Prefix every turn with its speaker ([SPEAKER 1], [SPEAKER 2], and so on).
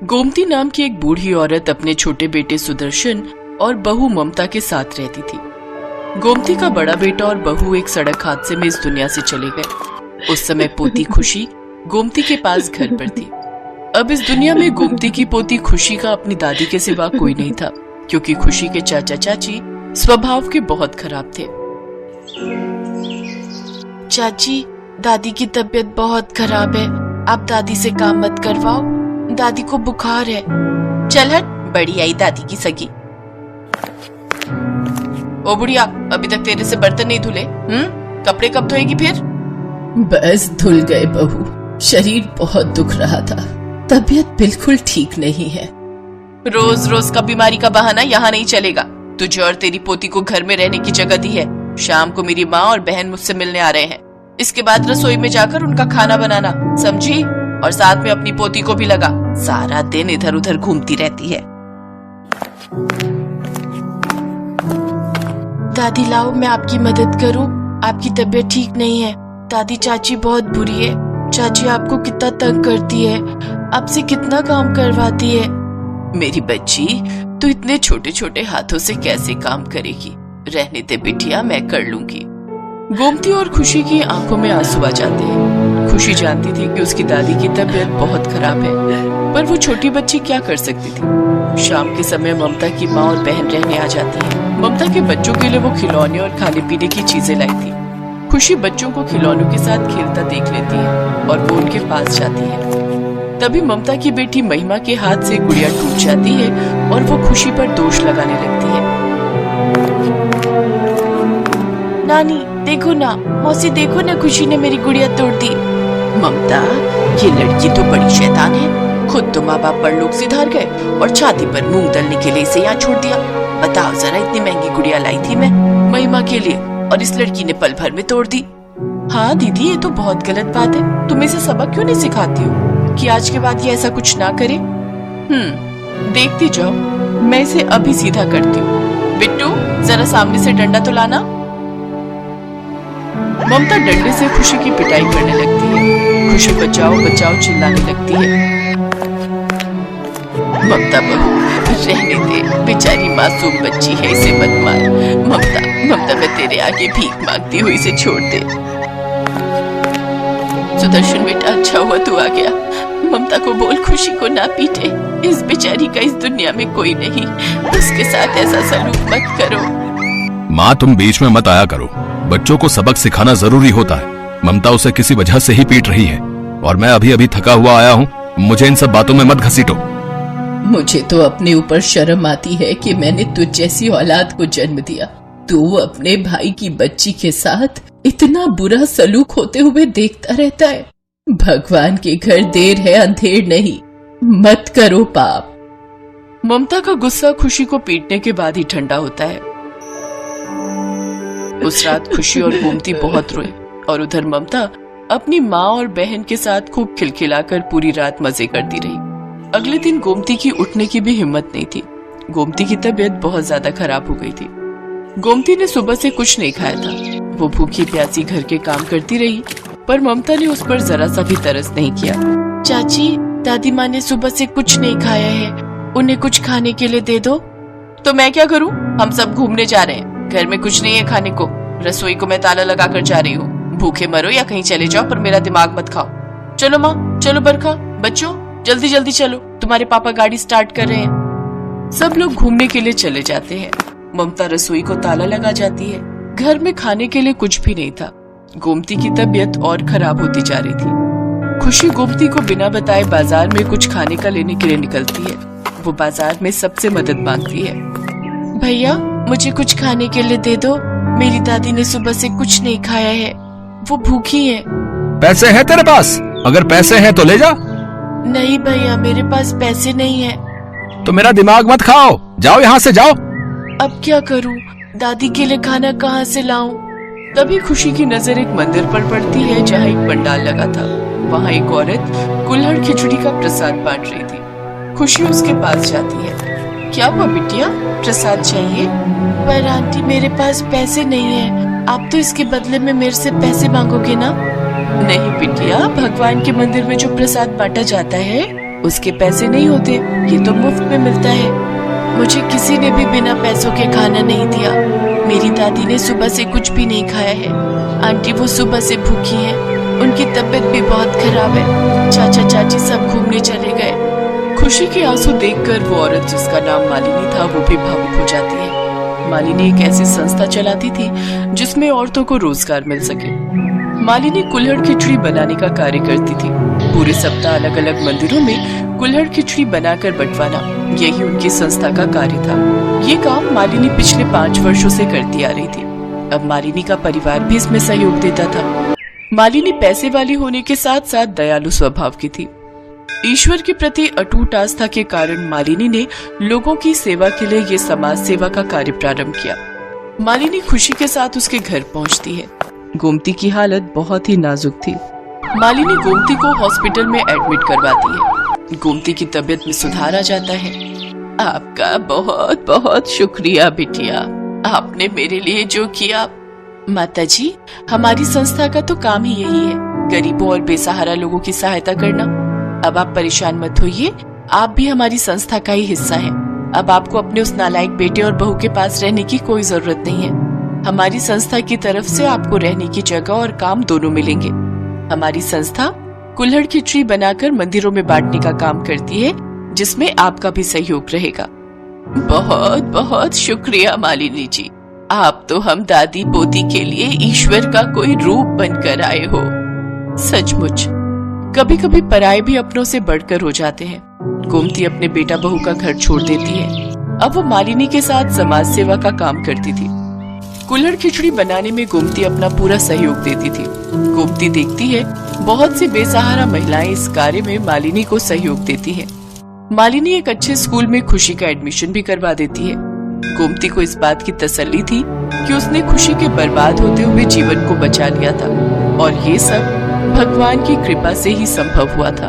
[SPEAKER 1] गोमती नाम की एक बूढ़ी औरत अपने छोटे बेटे सुदर्शन और बहू ममता के साथ रहती थी। गोमती का बड़ा बेटा और बहू एक सड़क हादसे में इस दुनिया से चले गए। उस समय पोती खुशी गोमती के पास घर पर थी। अब इस दुनिया में गोमती की पोती खुशी का अपनी दादी के सिवा कोई नहीं था, क्योंकि खुशी के चाचा चाची स्वभाव के बहुत खराब थे।
[SPEAKER 2] चाची, दादी की तबीयत बहुत खराब है, आप दादी से काम मत करवाओ, दादी को बुखार है।
[SPEAKER 1] चल हट, बड़ी आई दादी की सगी। ओ बुढ़िया, अभी तक तेरे से बर्तन नहीं धुले? कपड़े कब धोएगी फिर?
[SPEAKER 3] बस धुल गए बहू, शरीर बहुत दुख रहा था, तबीयत बिल्कुल ठीक नहीं है।
[SPEAKER 1] रोज रोज का बीमारी का बहाना यहाँ नहीं चलेगा। तुझे और तेरी पोती को घर में रहने की जगह दी है। शाम को मेरी माँ और बहन मुझसे मिलने आ रहे हैं। इसके बाद रसोई में जाकर उनका खाना बनाना, समझी? और साथ में अपनी पोती को भी लगा, सारा दिन इधर उधर घूमती रहती है।
[SPEAKER 2] दादी लाओ, मैं आपकी मदद करूं। आपकी तबीयत ठीक नहीं है। दादी चाची बहुत बुरी है। चाची आपको कितना तंग करती है, आपसे कितना काम करवाती है।
[SPEAKER 1] मेरी बच्ची, तू इतने छोटे छोटे हाथों से कैसे काम करेगी? रहने दे बिटिया, मैं कर लूंगी। गोमती और खुशी की आंखों में आंसू आ जाते हैं। खुशी जानती थी कि उसकी दादी की तबीयत बहुत खराब है, पर वो छोटी बच्ची क्या कर सकती थी। शाम के समय ममता की माँ और बहन रहने आ जाती है। ममता के बच्चों के लिए वो खिलौने और खाने पीने की चीजें लाई थी। खुशी बच्चों को खिलौनों के साथ खेलता देख लेती है और वो उनके पास जाती है। तभी ममता की बेटी महिमा के हाथ से गुड़िया टूट जाती है और वो खुशी पर दोष लगाने लगती है।
[SPEAKER 2] नानी देखो ना, मौसी देखो ना, खुशी ने मेरी गुड़िया तोड़ दी।
[SPEAKER 1] ममता, ये लड़की तो बड़ी शैतान है। खुद तो माँ बाप पर लोग सिधार गए और छाती पर मूंग दलने के लिए इसे यहाँ छोड़ दिया। बताओ जरा, इतनी महंगी गुड़िया लाई थी मैं महिमा के लिए और इस लड़की ने पल भर में तोड़ दी।
[SPEAKER 2] हाँ दीदी, ये तो बहुत गलत बात है। तुम इसे सबक क्यों नहीं सिखाती हो कि आज के बाद ये ऐसा कुछ ना करे?
[SPEAKER 1] देखती जाओ, मैं इसे अभी सीधा करती हूँ। बिट्टू, जरा सामने से डंडा तो लाना। ममता डंडे से खुशी की पिटाई करने लगती है। खुशी बचाओ बचाओ चिल्लाने लगती है। ममता बहू, रहने दे, बेचारी मासूम बच्ची है, इसे मत मार। ममता, मैं तेरे आगे भीख मांगती हूँ, इसे छोड़ दे। सुदर्शन बेटा, अच्छा हुआ तू आ गया। ममता को बोल खुशी को ना पीटे। इस बेचारी का इस दुनिया में कोई नहीं, उसके साथ ऐसा सलूक मत करो।
[SPEAKER 4] माँ, तुम बीच में मत आया करो। बच्चों को सबक सिखाना जरूरी होता है। ममता उसे किसी वजह से ही पीट रही है और मैं अभी अभी थका हुआ आया हूँ। मुझे इन सब बातों में मत घसीटो।
[SPEAKER 3] मुझे तो अपने ऊपर शर्म आती है कि मैंने तुझ जैसी औलाद को जन्म दिया। तू अपने भाई की बच्ची के साथ इतना बुरा सलूक होते हुए देखता रहता है। भगवान के घर देर है अंधेर नहीं, मत करो पाप।
[SPEAKER 1] ममता का गुस्सा खुशी को पीटने के बाद ही ठंडा होता है। उस रात खुशी और गोमती बहुत रोए और उधर ममता अपनी माँ और बहन के साथ खूब खिलखिलाकर पूरी रात मजे करती रही। अगले दिन गोमती की उठने की भी हिम्मत नहीं थी। गोमती की तबीयत बहुत ज्यादा खराब हो गई थी। गोमती ने सुबह से कुछ नहीं खाया था। वो भूखी प्यासी घर के काम करती रही, पर ममता ने उस पर जरा सा भी तरस नहीं किया।
[SPEAKER 2] चाची, दादी माँ ने सुबह से कुछ नहीं खाया है, उन्हें कुछ खाने के लिए दे दो।
[SPEAKER 1] तो मैं क्या करूँ? हम सब घूमने जा रहे हैं, घर में कुछ नहीं है खाने को। रसोई को मैं ताला लगा कर जा रही हूँ। भूखे मरो या कहीं चले जाओ, पर मेरा दिमाग मत खाओ। चलो माँ, चलो बरखा, बच्चों जल्दी जल्दी चलो, तुम्हारे पापा गाड़ी स्टार्ट कर रहे हैं। सब लोग घूमने के लिए चले जाते हैं। ममता रसोई को ताला लगा जाती है। घर में खाने के लिए कुछ भी नहीं था। गोमती की तबीयत और खराब होती जा रही थी। खुशी गोमती को बिना बताए बाजार में कुछ खाने का लेने के लिए निकलती है। वो बाजार में सबसे मदद मांगती है।
[SPEAKER 2] भैया, मुझे कुछ खाने के लिए दे दो, मेरी दादी ने सुबह से कुछ नहीं खाया है, वो भूखी है।
[SPEAKER 4] पैसे हैं तेरे पास? अगर पैसे हैं तो ले जा।
[SPEAKER 2] नहीं भैया, मेरे पास पैसे नहीं है।
[SPEAKER 4] तो मेरा दिमाग मत खाओ, जाओ यहाँ से जाओ।
[SPEAKER 2] अब क्या करूँ, दादी के लिए खाना कहाँ से लाऊं?
[SPEAKER 1] तभी खुशी की नजर एक मंदिर पर पड़ती है जहाँ एक पंडाल लगा था। वहाँ एक औरत कुल्हड़ खिचड़ी का प्रसाद बांट रही थी। खुशी उसके पास जाती है। क्या हुआ बिटिया, प्रसाद चाहिए?
[SPEAKER 2] पर आंटी, मेरे पास पैसे नहीं है। आप तो इसके बदले में मेरे से पैसे मांगोगे ना? नहीं बिटिया, भगवान के मंदिर में जो प्रसाद बांटा जाता है उसके पैसे नहीं होते, ये तो मुफ्त में मिलता है। मुझे किसी ने भी बिना पैसों के खाना नहीं दिया। मेरी दादी ने सुबह से कुछ भी नहीं खाया है। आंटी वो सुबह से भूखी हैं, उनकी तबीयत भी बहुत खराब है। चाचा चाची सब घूमने चले गए।
[SPEAKER 1] खुशी के आंसू देखकर वो औरत जिसका नाम मालिनी था वो भी भावुक हो जाती है। मालिनी एक ऐसी संस्था चलाती थी जिसमें औरतों को रोजगार मिल सके। मालिनी कुल्हड़ खिचड़ी बनाने का कार्य करती थी। पूरे सप्ताह अलग अलग मंदिरों में कुल्हड़ खिचड़ी बनाकर बंटवाना, यही उनकी संस्था का कार्य था। ये काम मालिनी पिछले 5 वर्षों से करती आ रही थी। अब मालिनी का परिवार भी इसमें सहयोग देता था। मालिनी पैसे वाली होने के साथ साथ दयालु स्वभाव की थी। ईश्वर के प्रति अटूट आस्था के कारण मालिनी ने लोगों की सेवा के लिए ये समाज सेवा का कार्य प्रारंभ किया। मालिनी खुशी के साथ उसके घर पहुंचती है। गोमती की हालत बहुत ही नाजुक थी। मालिनी गोमती को हॉस्पिटल में एडमिट करवाती है। गोमती की तबीयत में सुधार आ जाता है।
[SPEAKER 2] आपका बहुत बहुत शुक्रिया बिटिया, आपने मेरे लिए जो किया। माताजी, हमारी संस्था का तो काम ही यही है, गरीबों और बेसहारा लोगों की सहायता करना। अब आप परेशान मत होइए, आप भी हमारी संस्था का ही हिस्सा हैं। अब आपको अपने उस नालायक बेटे और बहू के पास रहने की कोई जरूरत नहीं है। हमारी संस्था की तरफ से आपको रहने की जगह और काम दोनों मिलेंगे। हमारी संस्था कुल्हड़ खिचड़ी बनाकर मंदिरों में बांटने का काम करती है, जिसमें आपका भी सहयोग रहेगा। बहुत बहुत शुक्रिया मालिनी जी, आप तो हम दादी पोती के लिए ईश्वर का कोई रूप बनकर आए हो।
[SPEAKER 1] सचमुच कभी कभी पराये भी अपनों से बढ़कर हो जाते हैं। गोमती अपने बेटा बहू का घर छोड़ देती है। अब वो मालिनी के साथ समाज सेवा का काम करती थी। कुल्हड़ खिचड़ी बनाने में गोमती अपना पूरा सहयोग देती थी। गोमती देखती है बहुत सी बेसहारा महिलाएं इस कार्य में मालिनी को सहयोग देती हैं। मालिनी एक अच्छे स्कूल में खुशी का एडमिशन भी करवा देती है। गोमती को इस बात की तसल्ली थी कि उसने खुशी के बर्बाद होते हुए जीवन को बचा लिया था और ये सब भगवान की कृपा से ही संभव हुआ था।